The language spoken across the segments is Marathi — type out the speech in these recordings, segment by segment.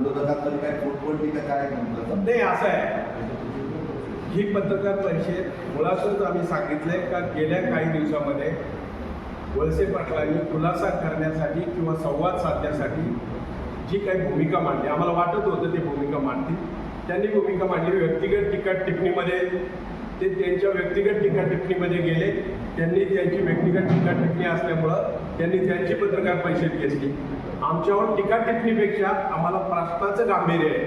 विरोधकांचं काय पोटपडली का काय म्हणतात? नाही, असं आहे, ही पत्रकार परिषद मुळातच आम्ही सांगितलंय का गेल्या काही दिवसामध्ये वळसे पाटलांनी खुलासा करण्यासाठी किंवा संवाद साधण्यासाठी जी काही भूमिका मांडली, आम्हाला वाटत होतं ते भूमिका मांडतील. त्यांनी भूमिका मांडली व्यक्तिगत टीका टिप्पणीमध्ये, ते त्यांच्या व्यक्तिगत टीका टिप्पणीमध्ये गेले. त्यांनी त्यांची व्यक्तिगत टीका टिप्पणी असल्यामुळं त्यांनी त्यांची पत्रकार परिषद घेतली. आमच्यावर टीका टिप्पणीपेक्षा आम्हाला प्रश्नाचं गांभीर्य आहे.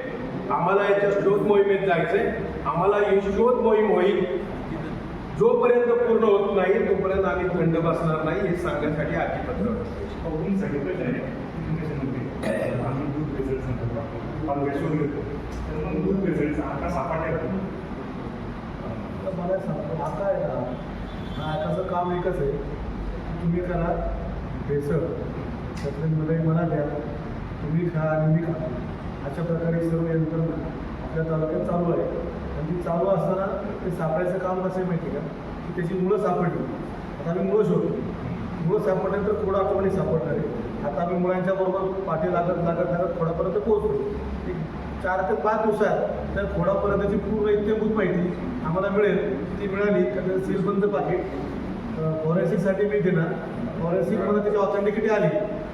आम्हाला याच्या शोध मोहिमेत जायचंय. आम्हाला ही शोध मोहीम होईल, जोपर्यंत पूर्ण होत नाही तोपर्यंत आम्ही थंड बसणार नाही, हे सांगण्यासाठी आजची पत्रकार मला सांगतो आता आहे ना, आताचं काम एकच आहे, तुम्ही करा भेसळ, त्यातले मला द्या, तुम्ही खा आणि मी खा, अशा प्रकारे सर्व यंत्रणा आपल्या तालुक्यात चालू आहे. आणि ती चालू असताना ते सापडायचं काम कसं आहे माहिती का, की त्याची मुळं सापडली. आता आम्ही मुळं शोधतो, मुळं सापडल्यानंतर थोडं ऑटोमॅटिक सापडणार आहे. आता आम्ही मुलांच्या बरोबर पाठी लागत थोड्यापर्यंत पोहोचतो. एक 4 ते 5 दिवसात त्या खोडापर्यंतची पूर्ण इत्यंभूत माहिती आम्हाला मिळेल. ती मिळाली का त्याचं सीलबंद पाकिट फॉरेन्सिकसाठी मी देणार. फॉरेन्सिकमध्ये त्याची ऑथेंटिकिटी आली,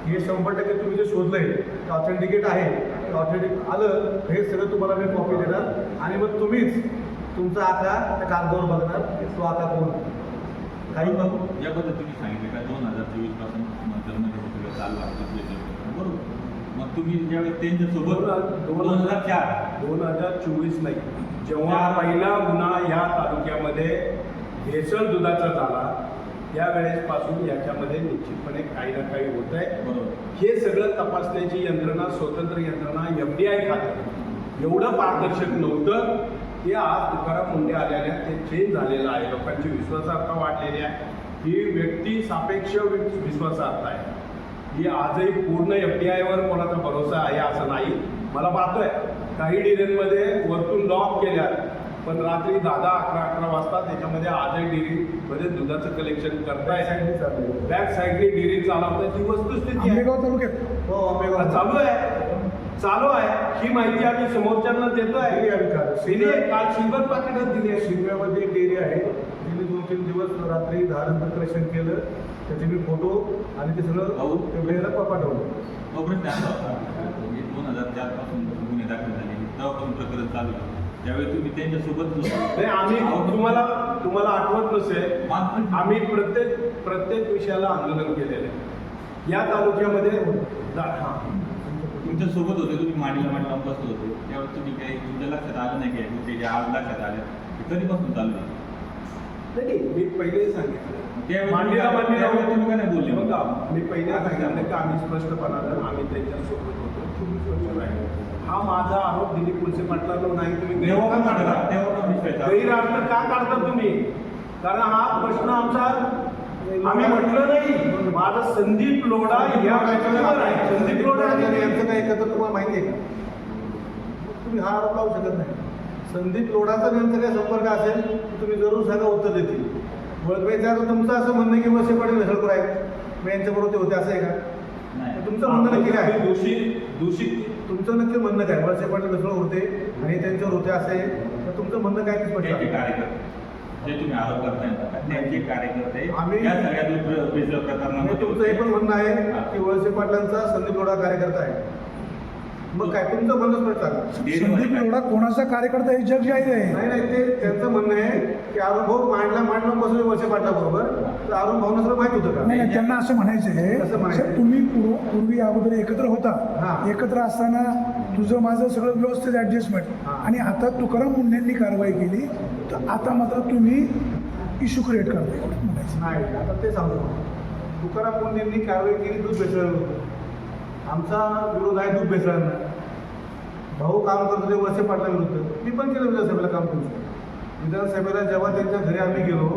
हे 100% तुम्ही जे शोधलं आहे ते ऑथेंटिकेट आहे, ते ऑथेंटिक आलं, हे सगळं तुम्हाला मी कॉपी देणार आणि मग तुम्हीच तुमचा आका त्या कागदावर बघणार, तो आका कोण काही बघू. या पद्धतीने सांगितलं का 2024 पासून जर्मनी सगळं चालू आहे बरोबर. मग तुम्ही ज्यावेळेस त्यांच्यासोबत 2024 नाही, जेव्हा पहिला गुन्हा ह्या तालुक्यामध्ये भेसळ दुधाचा झाला त्यावेळेसपासून याच्यामध्ये निश्चितपणे काही ना काही होत आहे. बरोबर. हे सगळं तपासण्याची यंत्रणा, स्वतंत्र यंत्रणा, FBI खातं एवढं पारदर्शक नव्हतं. ते आज तुकाराम मुंडे आल्याने ते चेंज झालेलं आहे. लोकांची विश्वासार्हता वाढलेली आहे. ही व्यक्ती सापेक्ष विश्वासार्हता आहे. ही आजही पूर्ण FBI वर कोणाचा भरोसा आहे असं नाही. मला पाहतोय काही डेअरीमध्ये वरतून लॉक केल्या, पण रात्री 10-11 वाजता त्याच्यामध्ये आजही डेअरीमध्ये दुधाचं कलेक्शन करताय. बॅक साईडनी डेअरी चालवताय. ती वस्तुस्थिती आहे. हो, चालू आहे. ही माहिती आम्ही समोरच्यांना देतोय. काल सिल्वर पाकिटच दिली आहे. शिरव्यामध्ये डेअरी आहे, तिने 2-3 दिवस रात्री 10 नंतर कलेक्शन केलं. त्याचे मी फोटो आणि ते सगळं वेळेला पाठवलं. तोपर्यंत असा होता 2004 पासून गुन्हे दाखल झाले, तेव्हापासून प्रकरण चालू आहे. त्यावेळी तुम्ही त्यांच्यासोबत नाही, आम्ही तुम्हाला आठवत नसेल, आम्ही प्रत्येक विषयाला आंदोलन केलेलं आहे या तालुक्यामध्ये. तुमच्या सोबत होते, तुम्ही मांडीला बसत होते, त्यावेळेस तुम्ही काही तुमच्या लक्षात आलं नाही काय ते आज लक्षात आले कधीपासून चालू आहे? नाही, मी पहिले सांगितलं मांडीला तुम्ही काय नाही बोलले? बघा, मी पहिले सांगितलं की आम्ही स्पष्टपणानं आम्ही त्यांच्यासोबत होतो. हा माझा आरोप दिलीप वळसे पाटलांवर नाही. तुम्ही गैरअर्थ का काढता तुम्ही? कारण हा प्रश्न आमचा आम्ही म्हटलं नाही. माझा संदीप लोढा या मॅचवर आहे. संदीप लोढा यांचं काय एकत्र तुम्हाला माहिती आहे का? तुम्ही हा आरोप लावू शकत नाही. संदीप लोढाचा यांचा काय संपर्क असेल तुम्ही जरूर सांगा, उत्तर देतील. वळवेचा तुमचं असं म्हणणं आहे की वळसे पाटील भेसळखोर आहेत, मग यांच्याबरोबर ते होते असं आहे का? तुमचं म्हणणं नक्की काय? दूषित तुमचं नक्की म्हणणं काय? वळसे पाटील भेसळ होते आणि त्यांच्यावर होते असं आहे, तर तुमचं म्हणणं काय ते स्पष्ट आहे. जे तुम्ही आरोप करताय त्यांचे कार्यकर्ते आम्ही या सगळ्या प्रकरणामध्ये तुमचं हे पण म्हणणं आहे की वळसे पाटलांचा संदीप लोढा कार्यकर्ता आहे. मग काय तुमचं म्हणणं स्पष्ट आहे. संदीप लोढा कोणाचा कार्यकर्ता हे जग जाहीर आहे. नाही, ते त्यांचं म्हणणं आहे की अरुण भाऊ मांडला बसून वळसे पाटला बरोबर, तर अरुण भाऊनं सगळं माहित होतं का? नाही, त्यांना असं म्हणायचं आहे, तुम्ही पूर्वी अगोदर एकत्र होता, एकत्र असताना तुझं माझं सगळं व्यवस्थित ऍडजस्टमेंट, आणि आता तुकाराम मुंडेंनी कारवाई केली तर आता मात्र तुम्ही इश्यू क्रिएट करताय म्हणायचं. नाही, आता ते सांगतो. तुकाराम मुंडेंनी कारवाई केली दूध भेसळावर. आमचा विरोध आहे दूध भेसळांना. भाऊ काम करतो ते वळसे पाटला विरुद्ध. मी पण केलं विधानसभेला काम करू. विधानसभेला जेव्हा त्यांच्या घरी आम्ही गेलो,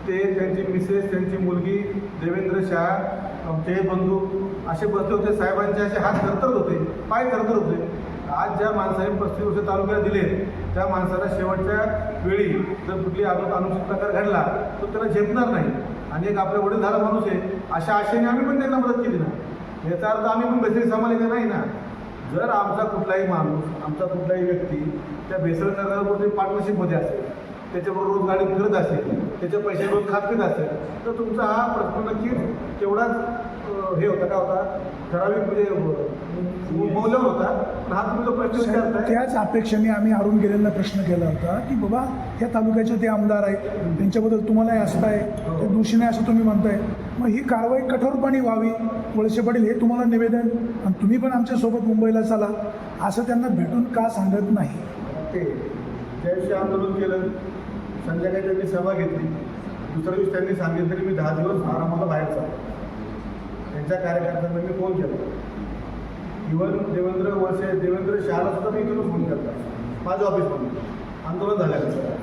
ते त्यांची मिसेस, त्यांची मुलगी देवेंद्र शाह, आमचे बंधू असे बसले होते. साहेबांचे असे हात थरथरत होते, पाय थरथरत होते. आज ज्या माणसाने 35 वर्ष तालुक्याला दिले, त्या माणसाला शेवटच्या वेळी जर कुठली अनुचित प्रकार घडला तर त्याला झेपणार नाही. आणि एक आपल्या वडील झाला माणूस आहे, अशा आशेने आम्ही पण त्यांना मदत केली ना. याचा अर्थ आम्ही पण भेसळी सांभाळली का नाही ना. जर आमचा कुठलाही माणूस आमचा कुठलाही व्यक्ती त्या भेसळ करण्याबरोबर पार्टनरशिपमध्ये असेल, त्याच्याबरोबर रोज गाडी फिरत असेल, त्याचे पैसे रोज खात असेल, तर तुमचा हा प्रश्न नक्कीच तेवढाच हे होता का होता ठराविक म्हणजे मौल्यवर होता. पण हा तुम्ही जो प्रश्न विचारताय त्याच अपेक्षेने आम्ही अरुण गेलेला प्रश्न केला होता की बाबा या तालुक्याचे ते आमदार आहेत, त्यांच्याबद्दल तुम्हालाही असं आहे, ते दोषी नाही असं तुम्ही म्हणताय, मग ही कारवाई कठोरपणे व्हावी. वळसे पाटील हे तुम्हाला निवेदन, आणि तुम्ही पण आमच्यासोबत मुंबईला चला असं त्यांना भेटून का सांगत नाही? ते ज्या दिवशी आंदोलन केलं, संध्याकाळी त्यांनी सभा घेतली, दुसऱ्या दिवशी त्यांनी सांगितलं की मी 10 दिवस आरामाला बाहेर चालतो. त्यांच्या कार्यकर्त्यांना मी फोन केला. इव्हन देवेंद्र शहाला सुद्धा मी इथून फोन केला माझ्या ऑफिसमध्ये आंदोलन झाल्यानंतर.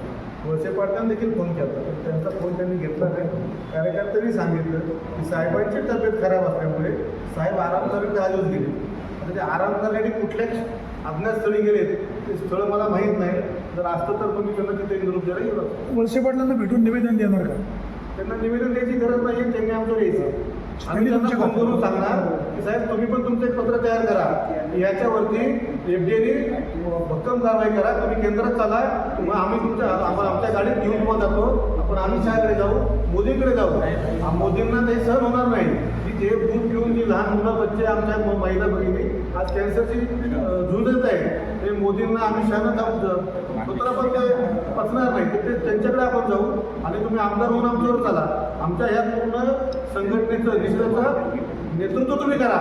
वळसे पाटलांना देखील फोन केला, पण त्यांचा फोन त्यांनी घेतला नाही. कार्यकर्त्यांनी सांगितलं की साहेबांची तब्येत खराब असल्यामुळे साहेब आराम करत 10 दिवस गेले. आता ते आराम करण्यासाठी कुठल्याच अज्ञात स्थळी गेलेत, ते स्थळं मला माहीत नाही. जर असतं तर तुम्ही त्यांना तिथे निरोप द्यायला गेलो. वळसे पाटलांना भेटून निवेदन देणार का? त्यांना निवेदन द्यायची गरज नाही, त्यांनी आमचं द्यायचं. आम्ही त्यांना फोन करून सांगणार की साहेब तुम्ही पण तुमचं एक पत्र तयार करा, याच्यावरती FDAने भक्कम कारवाई करा, तुम्ही केंद्रात चाला, मग आम्ही आमच्या गाडीत घेऊन तुम्हाला जातो, आपण अमित शहाकडे जाऊ, मोदींकडे जाऊ. मोदींना ते सहन होणार नाही की जे दूध पिऊन जी लहान मुलं बच्चे आमच्या महिला भगिनी आज कॅन्सरची झुंजत आहे, ते मोदींना अमित शहानं जाऊ पुत्र पण ते पचणार नाही. ते त्यांच्याकडे आपण जाऊ आणि तुम्ही आमदार होऊन आमच्यावर चाला. आमच्या ह्या पूर्ण संघटनेचं निषेधाचं नेतृत्व तुम्ही करा.